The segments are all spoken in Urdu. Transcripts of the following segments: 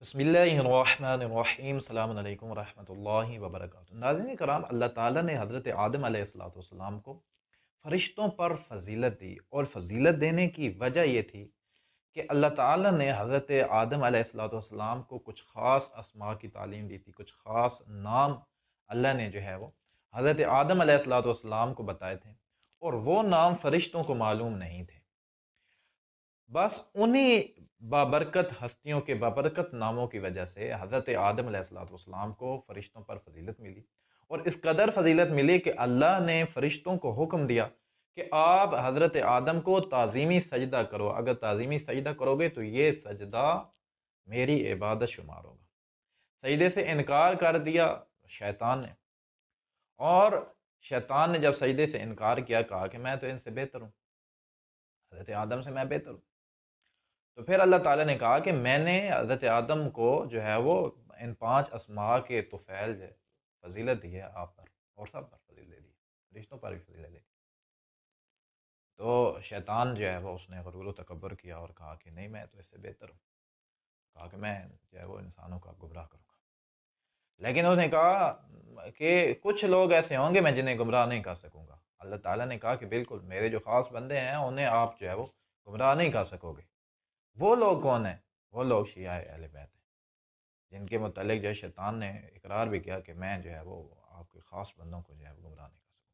بسم اللہ الرحمن الرحیم السلام علیکم ورحمۃ اللہ وبرکاتہ۔ ناظرین کرام، اللہ تعالیٰ نے حضرت آدم علیہ السلام کو فرشتوں پر فضیلت دی، اور فضیلت دینے کی وجہ یہ تھی کہ اللہ تعالیٰ نے حضرت آدم علیہ السلام کو کچھ خاص اسماء کی تعلیم دی تھی، کچھ خاص نام اللہ نے جو ہے وہ حضرت آدم علیہ السلام کو بتائے تھے، اور وہ نام فرشتوں کو معلوم نہیں تھے۔ بس انہی بابرکت ہستیوں کے بابرکت ناموں کی وجہ سے حضرت آدم علیہ السلام کو فرشتوں پر فضیلت ملی، اور اس قدر فضیلت ملی کہ اللہ نے فرشتوں کو حکم دیا کہ آپ حضرت آدم کو تعظیمی سجدہ کرو، اگر تعظیمی سجدہ کرو گے تو یہ سجدہ میری عبادت شمار ہوگا۔ سجدے سے انکار کر دیا شیطان نے، اور شیطان نے جب سجدے سے انکار کیا، کہا کہ میں تو ان سے بہتر ہوں، حضرت آدم سے میں بہتر ہوں، تو پھر اللہ تعالیٰ نے کہا کہ میں نے حضرت آدم کو جو ہے وہ ان 5 اسماء کے طفیل جو فضیلت دی ہے آپ پر، اور سب پر فضیلت دی، فرشتوں پر بھی فضیلت دی۔ تو شیطان جو ہے وہ اس نے غرور و تکبر کیا اور کہا کہ نہیں، میں تو اس سے بہتر ہوں، کہا کہ میں جو ہے وہ انسانوں کو گمراہ کروں گا۔ لیکن انہوں نے کہا کہ کچھ لوگ ایسے ہوں گے میں جنہیں گمراہ نہیں کر سکوں گا۔ اللہ تعالیٰ نے کہا کہ بالکل، میرے جو خاص بندے ہیں انہیں آپ جو ہے وہ گمراہ نہیں کر سکو گے۔ وہ لوگ کون ہیں؟ وہ لوگ شیعہ اہل بیت ہیں، جن کے متعلق جو ہے شیطان نے اقرار بھی کیا کہ میں جو ہے وہ آپ کے خاص بندوں کو جو ہے وہ گمراہ نہیں کر سکوں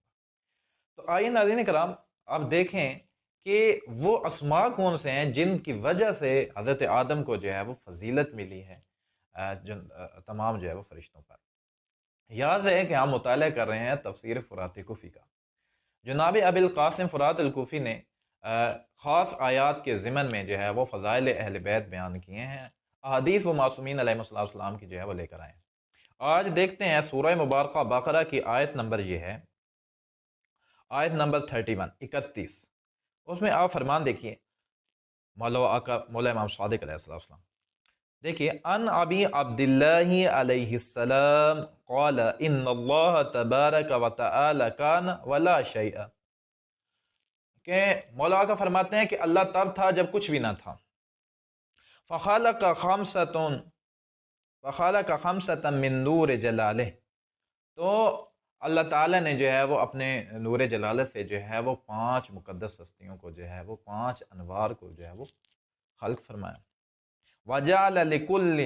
گا۔ تو آئیے ناظرین کرام، آپ دیکھیں کہ وہ اسماء کون سے ہیں جن کی وجہ سے حضرت آدم کو جو ہے وہ فضیلت ملی ہے تمام جو ہے وہ فرشتوں پر۔ یاد ہے کہ ہم مطالعہ کر رہے ہیں تفسیر فرات کوفی کا۔ جناب ابی القاسم فرات الکوفی نے خاص آیات کے ضمن میں جو ہے وہ فضائل اہل بیت بیان کیے ہیں، احادیث و معصومین علیہ السلام کی جو ہے وہ لے کر آئے ہیں۔ آج دیکھتے ہیں سورہ مبارکہ بقرہ کی آیت نمبر، یہ ہے آیت نمبر 31۔ اس میں آپ فرمان دیکھیے، مولا امام صادق علیہ السلام، دیکھیے، ان ابی عبداللہ علیہ السلام قال ان اللہ تبارک و تعالی کان ولا شیء، کہ مولا آقا فرماتے ہیں کہ اللہ تب تھا جب کچھ بھی نہ تھا۔ فخالق خمسۃ من نور جلالہ، تو اللہ تعالیٰ نے جو ہے وہ اپنے نور جلالت سے جو ہے وہ 5 مقدس ہستیوں کو جو ہے وہ 5 انوار کو جو ہے وہ خلق فرمایا۔ وَجَعَلَ لِكُلِّ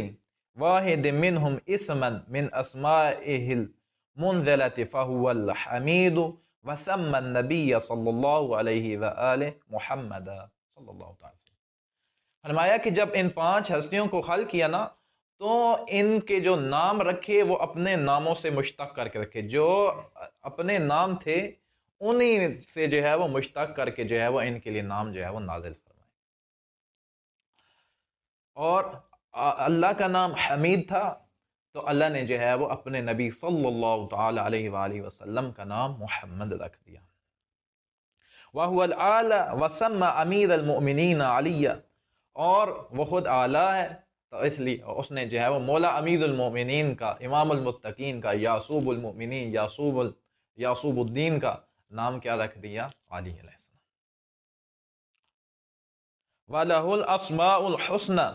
وَاحِدٍ مِّنْهُمْ اسْمًا مِّنْ أَسْمَائِهِ الْمُنزَلَةِ فَهُوَ الْحَمِيدُ وَسَمَّى النَّبِيَّ صلی اللہ علیہ وآلہ محمد صلی اللہ علیہ وسلم۔ فرمایا کہ جب ان 5 ہستیوں کو خلق کیا نا، تو ان کے جو نام رکھے وہ اپنے ناموں سے مشتق کر کے رکھے، جو اپنے نام تھے انہی سے جو ہے وہ مشتق کر کے جو ہے وہ ان کے لیے نام جو ہے وہ نازل فرمائے۔ اور اللہ کا نام حمید تھا، تو اللہ نے جو ہے وہ اپنے نبی صلی اللہ تعالی علیہ وآلہ وسلم کا نام محمد رکھ دیا۔ وَهُوَ الْأَعْلَى وَسَمَّى أَمِيرَ الْمُؤْمِنِينَ عَلِيًّا، اور وہ خود اعلیٰ ہے، تو اس لیے اس نے جو ہے وہ مولا امیر المؤمنین کا، امام المتقین کا، یعصوب المؤمنین، یعصوب الدین کا نام کیا رکھ دیا؟ علی علیہ السلام۔ وَلَهُ الْأَسْمَاءُ الْحُسْنَى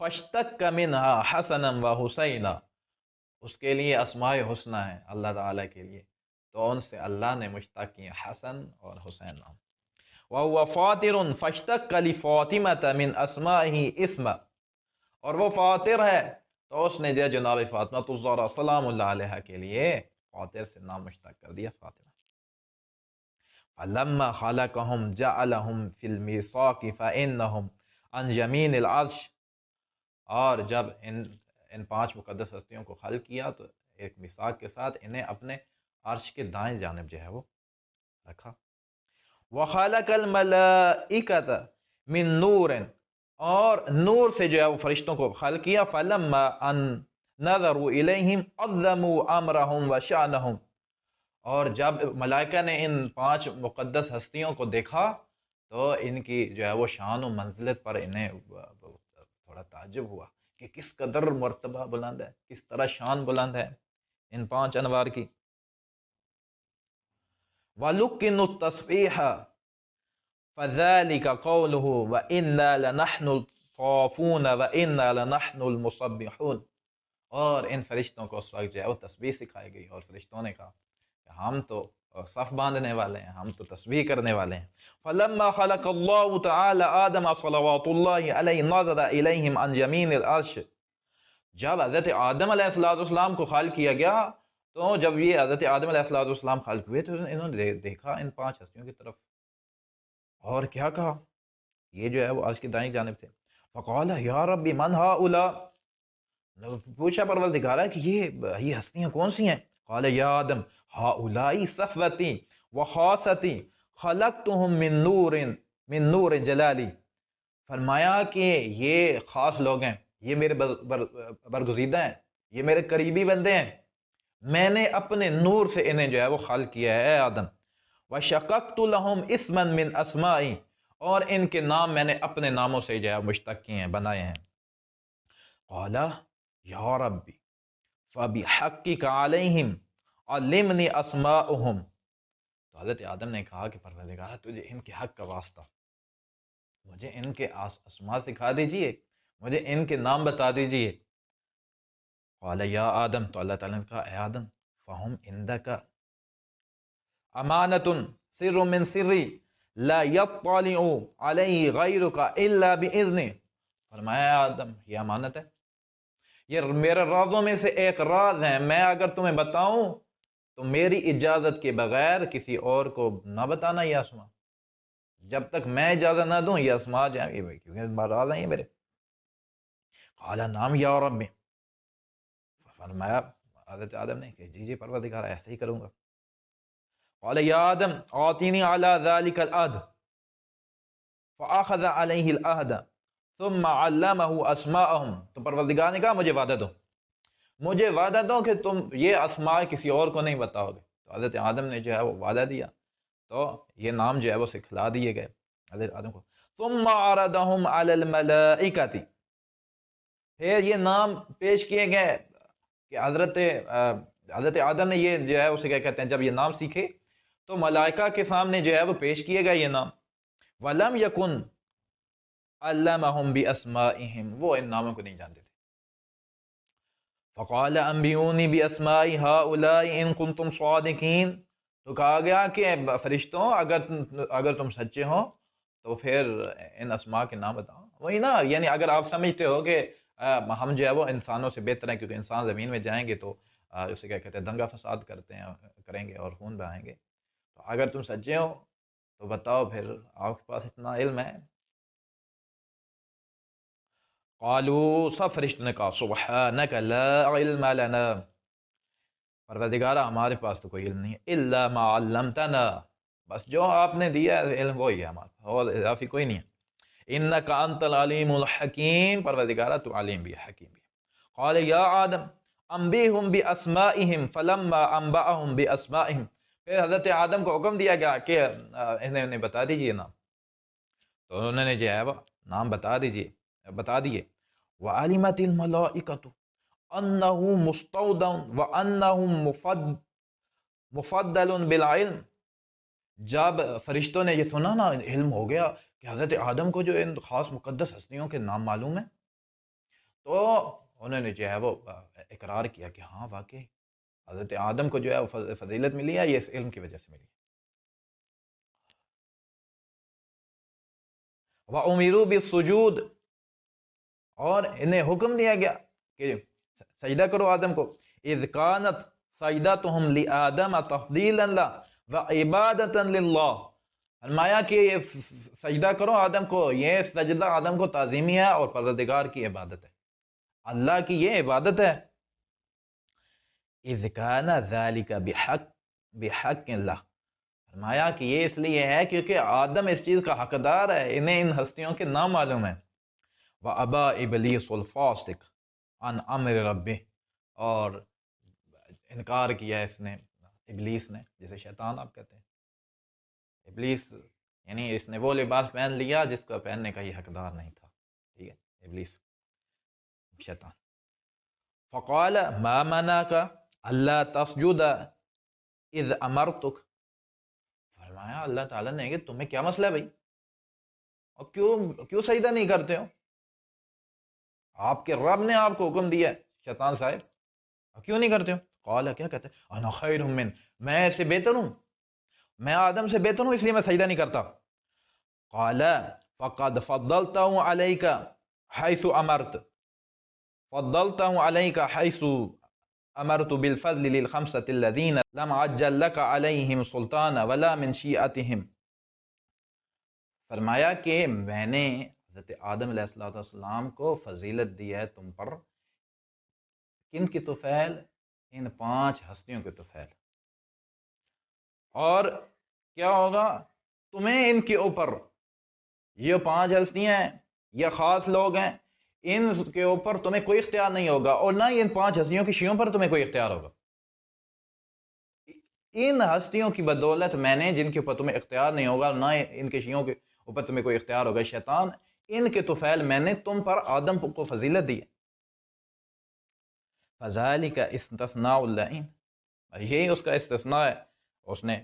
فَاشْتَقَّ مِنْهَا حَسَنًا وَحُسَيْنًا، اس کے لیے اسماء حسنہ ہیں اللہ تعالیٰ کے لیے، تو ان سے اللہ نے مشتق کیے حسن اور حسین نام۔ وَهُوَ فَاطِرٌ فَاشْتَقَّ لِفَاطِمَةَ مِنْ أَسْمَائِهِ اسْمًا، اور وہ فاطر ہے تو اس نے جو جناب فاطمہ الزہرا سلام اللہ علیہ کے لیے فاطر سے نام مشتق کر دیا، فاطمہ۔ فَلَمَّا خَلَقَهُمْ جَعَلَهُمْ فِي الْمِيثَاقِ فَإِنَّهُمْ عَنْ يَمِينِ الْعَرْشِ، اور جب ان 5 مقدس ہستیوں کو خلق کیا تو ایک میثاق کے ساتھ انہیں اپنے عرش کے دائیں جانب جو ہے وہ رکھا۔ وَخَلَقَ الْمَلَائِكَةَ مِن نُورٍ، اور نور سے جو ہے وہ فرشتوں کو خلق کیا۔ فَلَمَّا أَن نَظَرُوا إِلَيْهِمْ عَظَّمُوا أَمْرَهُمْ وَشَأْنَهُمْ، اور جب ملائکہ نے ان 5 مقدس ہستیوں کو دیکھا تو ان کی جو ہے وہ شان و منزلت پر انہیں تھوڑا تعجب ہوا کہ کس قدر مرتبہ بلند ہے، کس طرح شان بلند ہے ان 5 انوار کی۔ وَلُقِّنُوا التَّسْبِيحَ فَذَلِكَ قَوْلُهُ وَإِنَّا لَنَحْنُ صافون وإنا لنحن المسبحون، اور ان فرشتوں کو اس وقت جو ہے وہ تسبیح سکھائی گئی، اور فرشتوں نے کہا کہ ہم تو صف باندھنے والے ہیں، ہم تو تسبیح کرنے والے ہیں۔ فلما خلق اللہ تعالی آدم صلوات اللہ علیہ نظر الیہم عن یمین العرش، جب حضرت آدم علیہ السلام کو خلق کیا گیا تو جب یہ حضرت آدم علیہ السلام خلق ہوئے تو انہوں نے دیکھا ان 5 ہستیوں کی طرف، اور کیا کہا، یہ جو ہے وہ عرش کی دائیں جانب تھے۔ فقال یا ربی من ہؤلاء، پوچھا پروردگارہ کہ یہ ہستیاں کون سی ہیں؟ قال یا آدم ہؤلاء صفوتی وخاصتی خلقتهم من نور جلالی، فرمایا کہ یہ خاص لوگ ہیں، یہ میرے برگزیدہ ہیں، یہ میرے قریبی بندے ہیں، میں نے اپنے نور سے انہیں جو ہے وہ خلق کیا ہے اے آدم۔ وشققت لهم اسما من اسمائی، اور ان کے نام میں نے اپنے ناموں سے جو ہے مشتق کیے ہیں، بنائے ہیں۔ قال یا ربی فبحقک علیہم علمنی اسماءہم، تو حضرت آدم نے کہا کہ پروردگار تجھے ان کے حق کا واسطہ مجھے ان کے اسماء سکھا دیجئے، مجھے ان کے نام بتا دیجئے۔ قال یا آدم، تو اللہ تعالیٰ نے کہا اے آدم فہم عندک امانۃ سر من سری لا یطلع علیہ غیرک الا باذنہ، فرمایا آدم یہ امانت ہے، یہ میرے رازوں میں سے ایک راز ہے، میں اگر تمہیں بتاؤں تو میری اجازت کے بغیر کسی اور کو نہ بتانا یہ اسماء، جب تک میں اجازت نہ دوں یہ اسماء جائیں گے بھائی، کیونکہ راز ہیں یہ میرے۔ قال نعم یا رب، فرمایا حضرت آدم نے کہ جی پروردگار ایسے ہی کروں گا۔ قال یا آدم اعطینی علی ذلک العہد، فاخذ علیہ العہد ثم علمہ اسماءہم، تو پروردگار نے کہا مجھے وعدہ دو، مجھے وعدہ دو کہ تم یہ اسماء کسی اور کو نہیں بتاؤ گے۔ تو حضرت آدم نے جو ہے وہ وعدہ دیا، تو یہ نام جو ہے وہ سکھلا دیے گئے حضرت آدم کو۔ ثم عرضهم علی الملائکۃ، پھر یہ نام پیش کیے گئے کہ حضرت آدم نے یہ جو ہے اسے کیا کہتے ہیں، جب یہ نام سیکھے تو ملائکہ کے سامنے جو ہے وہ پیش کیے گئے یہ نام۔ وَلَمْ يَكُنْ عَلَّمَهُمْ بِأَسْمَائِهِمْ، وہ ان ناموں کو نہیں جانتے تھے۔ فَقَالَ أَنْبِئُونِي بِأَسْمَاءِ هَؤُلَاءِ إِن كُنتُمْ صَادِقِينَ، تو کہا گیا کہ فرشتوں اگر تم سچے ہو تو پھر ان اسماء کے نام بتاؤ۔ وہی نا، یعنی اگر آپ سمجھتے ہو کہ ہم جو ہے وہ انسانوں سے بہتر ہیں کیونکہ انسان زمین میں جائیں گے تو اسے کیا کہتے ہیں دنگا فساد کریں گے اور خون بہائیں گے، تو اگر تم سچے ہو تو بتاؤ پھر آپ کے پاس اتنا علم ہے۔ قالوا، سب فرشتوں نے کہا سبحانک لا علم لنا، پروردگارہ ہمارے پاس تو کوئی علم نہیں ہے، الا ما علمتنا، بس جو آپ نے دیا ہے علم وہی ہے ہمارے پاس، اور اضافی کوئی نہیں ہے۔ انک انت العلیم الحکیم، پروردگارہ تو علیم بھی ہے حکیم بھی ہے۔ قال یا آدم انبئہم باسمائہم فلما انبأہم باسمائہم، پھر حضرت آدم کو حکم دیا گیا کہ انہیں بتا دیجئے نام، تو انہوں نے جو ہے وہ نام بتا دیے۔ وعلمت الملائکۃ انہ مستودع وانہ مفضل بالعلم، جب فرشتوں نے یہ سنا نا، علم ہو گیا کہ حضرت آدم کو جو ان خاص مقدس ہستیوں کے نام معلوم ہیں، تو انہوں نے جو ہے وہ اقرار کیا کہ ہاں واقعی حضرت آدم کو جو ہے وہ فضیلت ملی ہے، یہ اس علم کی وجہ سے ملی۔ وَأُمِرُوا بِالسُّجُودِ، اور انہیں حکم دیا گیا کہ سجدہ کرو آدم کو۔ اذ کانت سجدتہم لآدم تفضیلا لہ وعبادتا للہ، فرمایا کہ یہ سجدہ کرو آدم کو، یہ سجدہ آدم کو تعظیمی ہے اور پروردگار کی عبادت ہے، اللہ کی یہ عبادت ہے۔ اذ کان ذلک بحق اللہ، فرمایا کہ یہ اس لیے ہے کیونکہ آدم اس چیز کا حقدار ہے، انہیں ان ہستیوں کے نام معلوم ہیں۔ وَأَبَى إِبْلِيسُ الْفَاسِقُ عَنْ أَمْرِ رَبِّهِ، اور انکار کیا اس نے، ابلیس نے، جسے شیطان آپ کہتے ہیں، ابلیس یعنی اس نے وہ لباس پہن لیا جس کا پہننے کا یہ حقدار نہیں تھا، ٹھیک ہے، ابلیس شیطان۔ فقال ما منعك الا تسجد اذ امرتك، فرمایا اللہ تعالیٰ نے کہ تمہیں کیا مسئلہ ہے بھائی، اور کیوں سجدہ نہیں کرتے ہو، آپ کے رب نے آپ کو حکم دیا ہے شیطان صاحب، کیوں نہیں کرتے ہو؟ قال، کیا کہتے ہیں، انا خیر من، میں ایسے بہتر ہوں، میں آدم سے بہتر ہوں اس لیے میں سجدہ نہیں کرتا۔ قال فقد فضلته عليك حيث امرت، فضلته عليك حيث امرت بالفضل للخمسة الذين لم عجل لك عليهم سلطان ولا من شيعتهم۔ فرمایا کہ میں نے حضرت آدم علیہ السلام کو فضیلت دی ہے تم پر، کن کی طفیل؟ ان 5 ہستیوں کے طفیل۔ اور کیا ہوگا تمہیں ان کے اوپر، یہ 5 ہستیاں ہیں، یہ خاص لوگ ہیں، ان کے اوپر تمہیں کوئی اختیار نہیں ہوگا، اور نہ ہی ان 5 ہستیوں کی شیعوں پر تمہیں کوئی اختیار ہوگا۔ ان ہستیوں کی بدولت میں نے، جن کے اوپر تمہیں اختیار نہیں ہوگا، نہ ان کے شیعوں کے اوپر تمہیں کوئی اختیار ہوگا، شیطان ان کے طفیل میں نے تم پر آدم کو فضیلت دی ہے۔ فذالک استثناء اللعین، یہی اس کا استثناء ہے۔ اس نے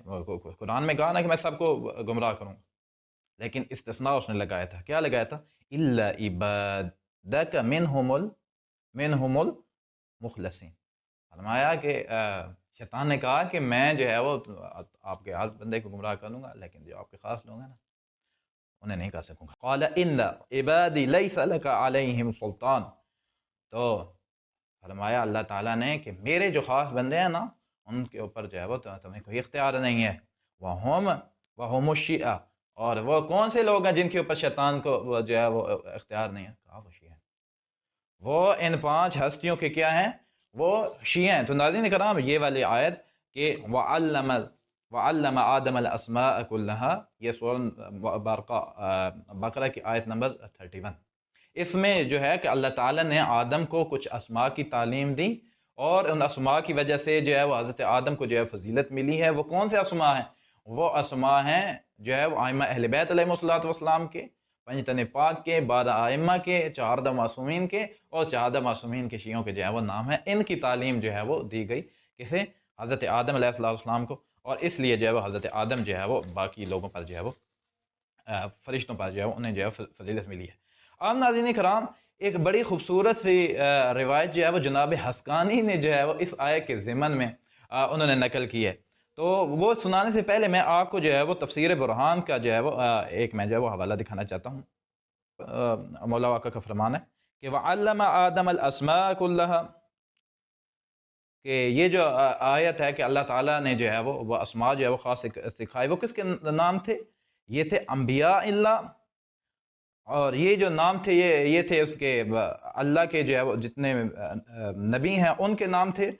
قرآن میں کہا نا کہ میں سب کو گمراہ کروں، لیکن استثناء اس نے لگایا تھا، کیا لگایا تھا؟ الا عبادک منہم المخلصین۔ فرمایا کہ شیطان نے کہا کہ میں جو ہے وہ آپ کے ہر بندے کو گمراہ کروں گا، لیکن جو آپ کے خاص لوگ ہیں نا انہیں نہیں کر سکوں گا۔ قال ان عبادی لیس لک علیہم سلطان، تو فرمایا اللہ تعالیٰ نے کہ میرے جو خاص بندے ہیں نا ان کے اوپر جو ہے وہ تمہیں کوئی اختیار نہیں ہے۔ وہم الشیعہ، اور وہ کون سے لوگ ہیں جن کے اوپر شیطان کو جو ہے وہ اختیار نہیں ہے؟ کہا وہ شیعہ ہیں، وہ ان 5 ہستیوں کے کیا ہیں؟ وہ شیعہ ہیں۔ تو ناظرین کرام یہ والی آیت کہ وعلم آدم الاسماء كلها، یہ سورہ بقرہ کی آیت نمبر 31، اس میں جو ہے کہ اللہ تعالیٰ نے آدم کو کچھ اسماء کی تعلیم دی، اور ان اسماء کی وجہ سے جو ہے وہ حضرت آدم کو جو ہے فضیلت ملی ہے۔ وہ کون سے اسماء ہیں؟ وہ اسماء ہیں جو ہے وہ ائمہ اہل بیت علیہ السلام کے، 5 تن پاک کے، 12 ائمہ کے، 14 معصومین کے، اور 14 معصومین کے شیعوں کے جو ہے وہ نام ہیں۔ ان کی تعلیم جو ہے وہ دی گئی کسے؟ حضرت آدم علیہ السلام کو، اور اس لیے جو ہے وہ حضرت آدم جو ہے وہ باقی لوگوں پر جو ہے وہ فرشتوں پر جو ہے انہیں جو ہے فضیلت ملی ہے۔ اب ناظرین کرام ایک بڑی خوبصورت سی روایت جو ہے وہ جناب حسقانی نے جو ہے وہ اس آیت کے ضمن میں انہوں نے نقل کی ہے، تو وہ سنانے سے پہلے میں آپ کو جو ہے وہ تفسیر برہان کا جو ہے وہ ایک میں جو ہے وہ حوالہ دکھانا چاہتا ہوں۔ مولا واقع کا فرمان ہے کہ وَعَلَّمَ آدَمَ الْأَسْمَاءَ كُلَّهَا، کہ یہ جو آیت ہے کہ اللہ تعالیٰ نے جو ہے وہ اسماء جو ہے وہ خاص سکھائے، وہ کس کے نام تھے؟ یہ تھے انبیاء اللہ، اور یہ جو نام تھے یہ تھے اس کے اللہ کے جو ہے وہ جتنے نبی ہیں ان کے نام تھے،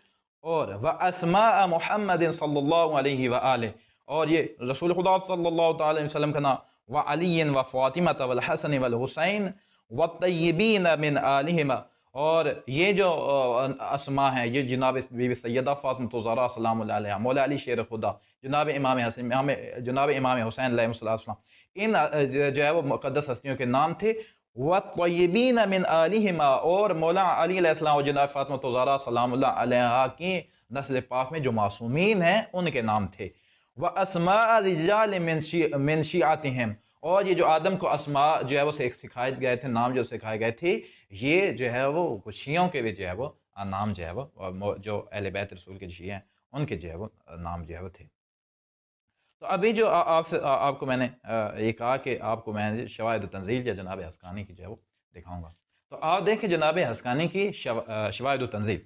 اور وَأَسْمَاءَ مُحَمَّدٍ صلی اللہ علیہ وآلہ، اور یہ رسول خدا صلی اللہ تعالی علیہ وسلم کا نام، وَعَلِيٍّ وَفَاطِمَةَ وَالْحَسَنِ وَالْحُسَيْنِ وَالطَّيِّبِينَ مِنْ آلِهِمَا، اور یہ جو اسماء ہیں یہ جناب بیوی سیدہ فاطمہ الزہرا سلام اللہ علیہ، مولا علی شیر خدا، جناب امام حسن، جناب امام حسین علیہ السلام، ان جو ہے وہ مقدس ہستیوں کے نام تھے۔ وَالطَّيِّبِينَ مِنْ آلِهِمَا، اور مولا علی علیہ السلام اور جناب فاطمہ الزہرا سلام اللہ علیہ کی نسل پاک میں جو معصومین ہیں ان کے نام تھے۔ وَأَسْمَاءَ رِجَالٍ مِنْ شِيعَتِهِمْ، اور یہ جو آدم کو اسماء جو ہے وہ سکھائے گئے تھے، نام جو سکھائے گئے تھے، یہ جو ہے وہ کچھ شیعوں کے بھی جو ہے وہ نام جو ہے وہ جو اہل بیت رسول کے شیعہ ہیں ان کے جو ہے وہ نام جو ہے وہ تھے۔ تو ابھی جو آپ کو میں نے یہ کہا کہ آپ کو میں شواہد التنزیل یا جناب حسقانی کی جو ہے وہ دکھاؤں گا، تو آپ دیکھیں جناب حسقانی کی شواہد التنزیل،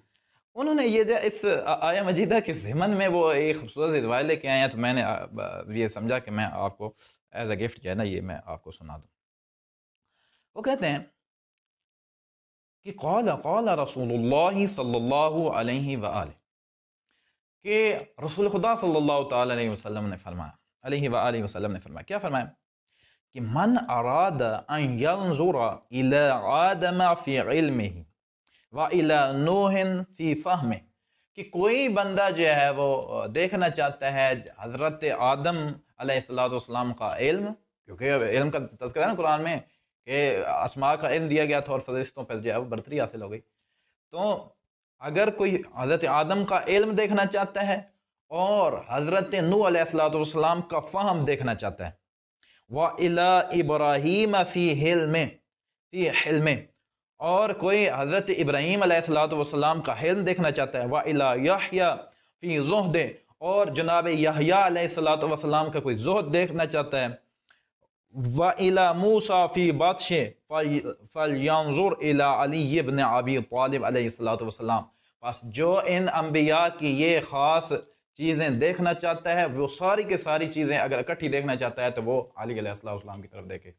انہوں نے یہ جو اس آیہ مجیدہ کے ضمن میں وہ ایک خوبصورت روایت لے کے آئے ہیں، تو میں نے یہ سمجھا کہ میں آپ کو ایز اے گفٹ جو ہے نا یہ میں آپ کو سنا دوں۔ وہ کہتے ہیں کہ قال رسول اللہ صلی اللہ علیہ وآلہ، کہ رسول خدا صلی اللہ تعالی علیہ وسلم نے فرمایا، علیہ وآلہ وسلم نے فرمایا، کیا فرمایا؟ کہ من اراد ان ينظر الى آدم فی علمہ وَإِلَى نُوحٍ فِي فَهْمِهِ، کہ کوئی بندہ جو ہے وہ دیکھنا چاہتا ہے حضرت آدم علیہ السلام کا علم، کیونکہ علم کا تذکرہ ہے نا قرآن میں کہ اسماء کا علم دیا گیا تھا اور فرشتوں پر جو ہے وہ برتری حاصل ہو گئی، تو اگر کوئی حضرت آدم کا علم دیکھنا چاہتا ہے اور حضرت نوح علیہ السلام کا فہم دیکھنا چاہتا ہے، وَإِلَى إِبْرَاهِيمَ فِي حِلْمِ، اور کوئی حضرت ابراہیم علیہ السلام کا حلم دیکھنا چاہتا ہے وَإِلَى يَحْيَا فِي زُهْدِ، اور جناب یحییٰ علیہ السلام کا کوئی زہد دیکھنا چاہتا ہے وَإِلَى مُوسَى فِي بَطْشِ فَلْيَنظُرْ إِلَى عَلِيِّ بْنِ أَبِي طالب علیہ السلام. بس جو ان انبیاء کی یہ خاص چیزیں دیکھنا چاہتا ہے، وہ ساری کے ساری چیزیں اگر اکٹھی دیکھنا چاہتا ہے تو وہ علی علیہ السلام کی طرف دیکھے.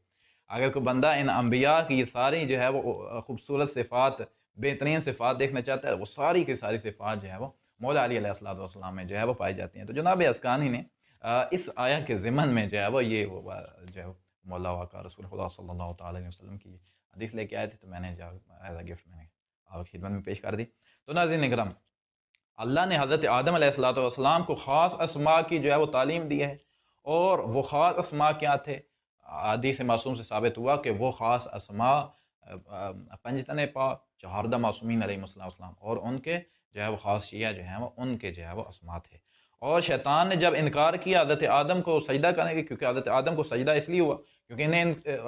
اگر کوئی بندہ ان انبیاء کی ساری جو ہے وہ خوبصورت صفات، بہترین صفات دیکھنا چاہتا ہے، وہ ساری کی ساری صفات جو ہے وہ مولا علی علیہ السلام میں جو ہے وہ پائی جاتی ہیں. تو جناب اسکانی نے اس آیا کے ضمن میں جو ہے وہ یہ جو ہے مولا واقع رسول خدا صلی اللہ تعالی علیہ وسلم کی حدیث لے کے آئے تھے، تو میں نے جو ایز اے گفٹ میں نے آپ کی خدمت میں پیش کر دی. تو ناظرین اکرام، اللہ نے حضرت آدم علیہ السلام کو خاص اسماء کی جو ہے وہ تعلیم دی ہے، اور وہ خاص اسماء کیا تھے؟ حدیث معصوم سے ثابت ہوا کہ وہ خاص اسماء پنجتن پاک، چہاردہ معصومین علیہ السلام، اور ان کے جو ہے وہ خاص شیعہ جو ہیں وہ ان کے جو ہے وہ اسماء تھے. اور شیطان نے جب انکار کیا حضرت آدم کو سجدہ کرنے کی، کیونکہ حضرت آدم کو سجدہ اس لیے ہوا کیونکہ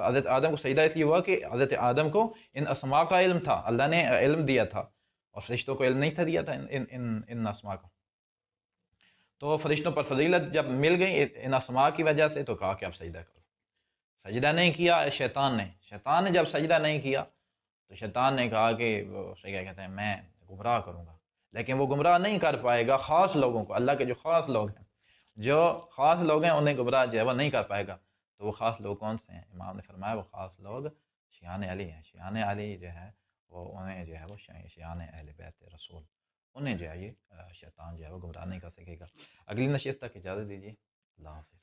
حضرت آدم کو سجدہ اس لیے ہوا کہ حضرت آدم کو ان اسماء کا علم تھا، اللہ نے علم دیا تھا، اور فرشتوں کو علم نہیں تھا دیا تھا ان اسماء کو. تو فرشتوں پر فضیلت جب مل گئی ان اسماء کی وجہ سے، تو کہا کہ اب سجدہ کرو. سجدہ نہیں کیا شیطان نے جب سجدہ نہیں کیا تو شیطان نے کہا کہ وہ کیا کہتے ہیں میں گمراہ کروں گا، لیکن وہ گمراہ نہیں کر پائے گا خاص لوگوں کو. اللہ کے جو خاص لوگ ہیں، انہیں گمراہ جو ہے وہ نہیں کر پائے گا. تو وہ خاص لوگ کون سے ہیں؟ امام نے فرمایا وہ خاص لوگ شیعان علی ہیں. شیعان علی جو ہے وہ انہیں جو ہے وہ شیعان اہل بیت رسول، انہیں جو ہے یہ شیطان جو ہے وہ گمراہ نہیں کر سکے گا. اگلی نشست تک اجازت دیجیے. اللہ حافظ.